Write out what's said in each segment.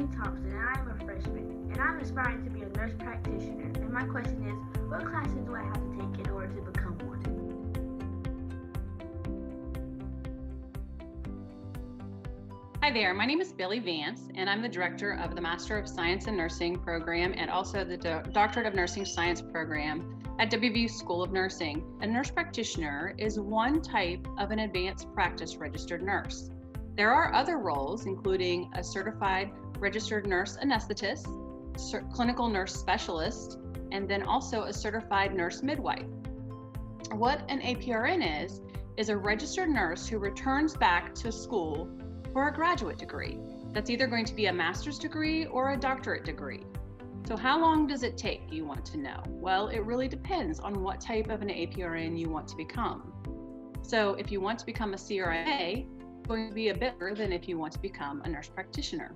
Brittany Thompson, and I am a freshman, and I'm aspiring to be a nurse practitioner. And my question is, what classes do I have to take in order to become one? Hi there, my name is Billy Vance, and I'm the director of the Master of Science in Nursing program and also the Doctorate of Nursing Science program at WVU School of Nursing. A nurse practitioner is one type of an advanced practice registered nurse. There are other roles, including a certified registered nurse anesthetist, clinical nurse specialist, and then also a certified nurse midwife. What an APRN is a registered nurse who returns back to school for a graduate degree. That's either going to be a master's degree or a doctorate degree. So how long does it take, you want to know? Well, it really depends on what type of an APRN you want to become. So if you want to become a CRNA, it's going to be a bit better than if you want to become a nurse practitioner.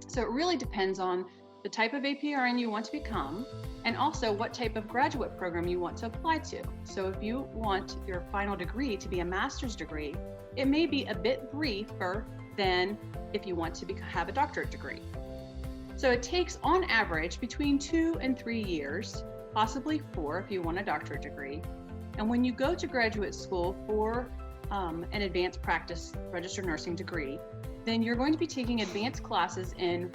So it really depends on the type of APRN you want to become and also what type of graduate program you want to apply to. So if you want your final degree to be a master's degree, it may be a bit briefer than if you want to have a doctorate degree. So it takes on average between 2 and 3 years, possibly 4 if you want a doctorate degree. And when you go to graduate school for an advanced practice registered nursing degree, then you're going to be taking advanced classes in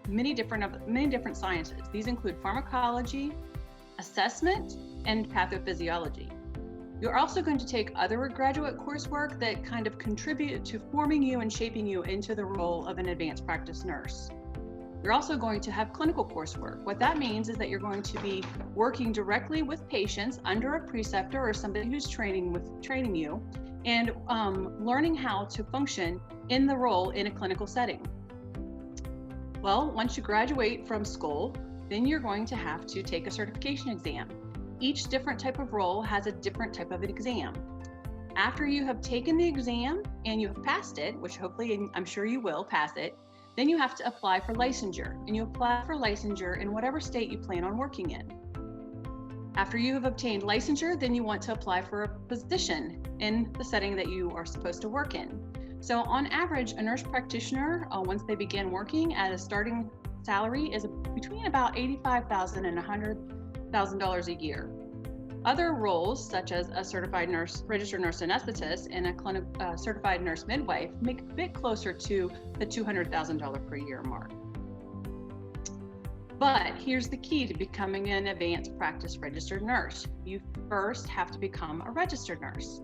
many different sciences. These include pharmacology, assessment, and pathophysiology. You're also going to take other graduate coursework that kind of contribute to forming you and shaping you into the role of an advanced practice nurse. You're also going to have clinical coursework. What that means is that you're going to be working directly with patients under a preceptor or somebody who's training you and learning how to function in the role in a clinical setting. Well, once you graduate from school, then you're going to have to take a certification exam. Each different type of role has a different type of exam. After you have taken the exam and you have passed it, which hopefully I'm sure you will pass it, then you have to apply for licensure. And you apply for licensure in whatever state you plan on working in. After you have obtained licensure, then you want to apply for a position in the setting that you are supposed to work in. So on average, a nurse practitioner, once they begin working at a starting salary, is between about $85,000 and $100,000 a year. Other roles, such as a certified registered nurse anesthetist and a certified nurse midwife, make a bit closer to the $200,000 per year mark. But here's the key to becoming an advanced practice registered nurse. You first have to become a registered nurse.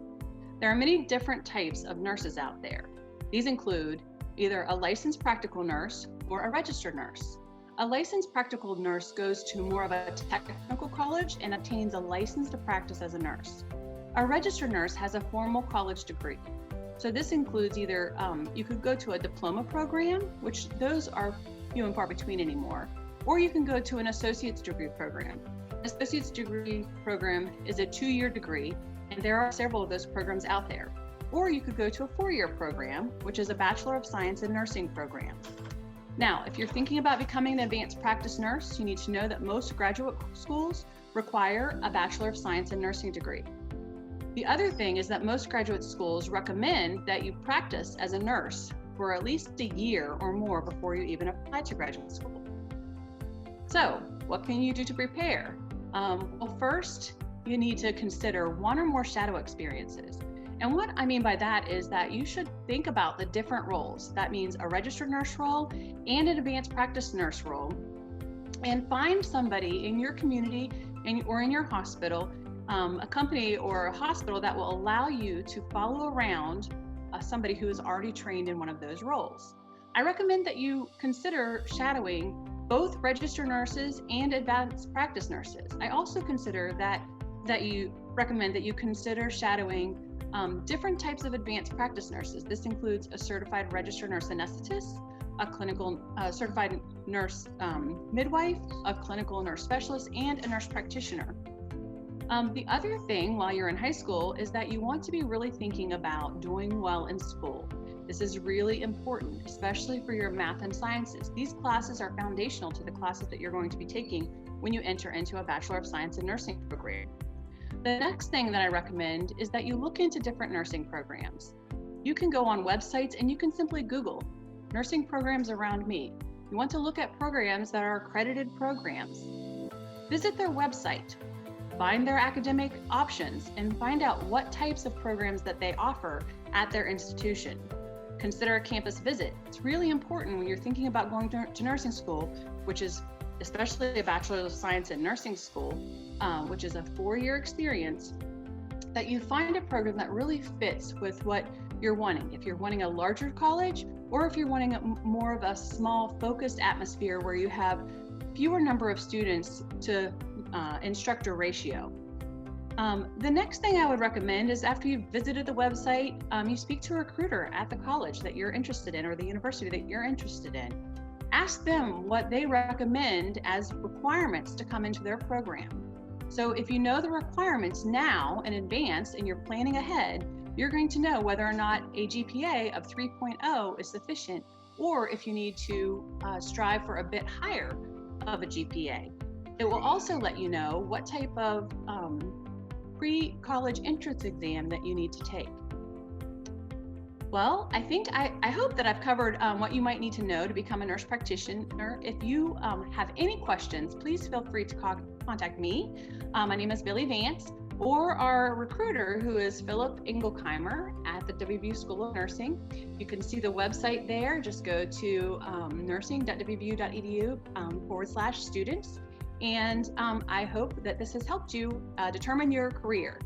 There are many different types of nurses out there. These include either a licensed practical nurse or a registered nurse. A licensed practical nurse goes to more of a technical college and obtains a license to practice as a nurse. A registered nurse has a formal college degree. So this includes either, you could go to a diploma program, which those are few and far between anymore, or you can go to an associate's degree program. An associate's degree program is a 2-year degree, and there are several of those programs out there. Or you could go to a 4-year program, which is a Bachelor of Science in Nursing program. Now, if you're thinking about becoming an advanced practice nurse, you need to know that most graduate schools require a Bachelor of Science in Nursing degree. The other thing is that most graduate schools recommend that you practice as a nurse for at least a year or more before you even apply to graduate school. So, what can you do to prepare? Well, first, you need to consider 1 or more shadow experiences. And what I mean by that is that you should think about the different roles. That means a registered nurse role and an advanced practice nurse role. And find somebody in your community or in your hospital, a company or a hospital that will allow you to follow around somebody who is already trained in one of those roles. I recommend that you consider shadowing both registered nurses and advanced practice nurses. I also consider that you recommend that you consider shadowing different types of advanced practice nurses. This includes a certified registered nurse anesthetist, a clinical certified nurse midwife, a clinical nurse specialist, and a nurse practitioner. The other thing while you're in high school is that you want to be really thinking about doing well in school. This is really important, especially for your math and sciences. These classes are foundational to the classes that you're going to be taking when you enter into a Bachelor of Science in Nursing program. The next thing that I recommend is that you look into different nursing programs. You can go on websites and you can simply Google nursing programs around me. You want to look at programs that are accredited programs. Visit their website, find their academic options, and find out what types of programs that they offer at their institution. Consider a campus visit. It's really important when you're thinking about going to nursing school, which is especially a Bachelor of Science in Nursing school, which is a 4-year experience, that you find a program that really fits with what you're wanting. If you're wanting a larger college, or if you're wanting more of a small focused atmosphere where you have fewer number of students to instructor ratio. The next thing I would recommend is after you've visited the website, you speak to a recruiter at the college that you're interested in or the university that you're interested in. Ask them what they recommend as requirements to come into their program. So if you know the requirements now in advance and you're planning ahead, you're going to know whether or not a GPA of 3.0 is sufficient, or if you need to strive for a bit higher of a GPA. It will also let you know what type of pre-college entrance exam that you need to take. Well, I hope that I've covered what you might need to know to become a nurse practitioner. If you have any questions, please feel free to contact me. My name is Billy Vance, or our recruiter, who is Philip Engelkheimer at the WVU School of Nursing. You can see the website there. Just go to nursing.wvu.edu /students. And I hope that this has helped you determine your career.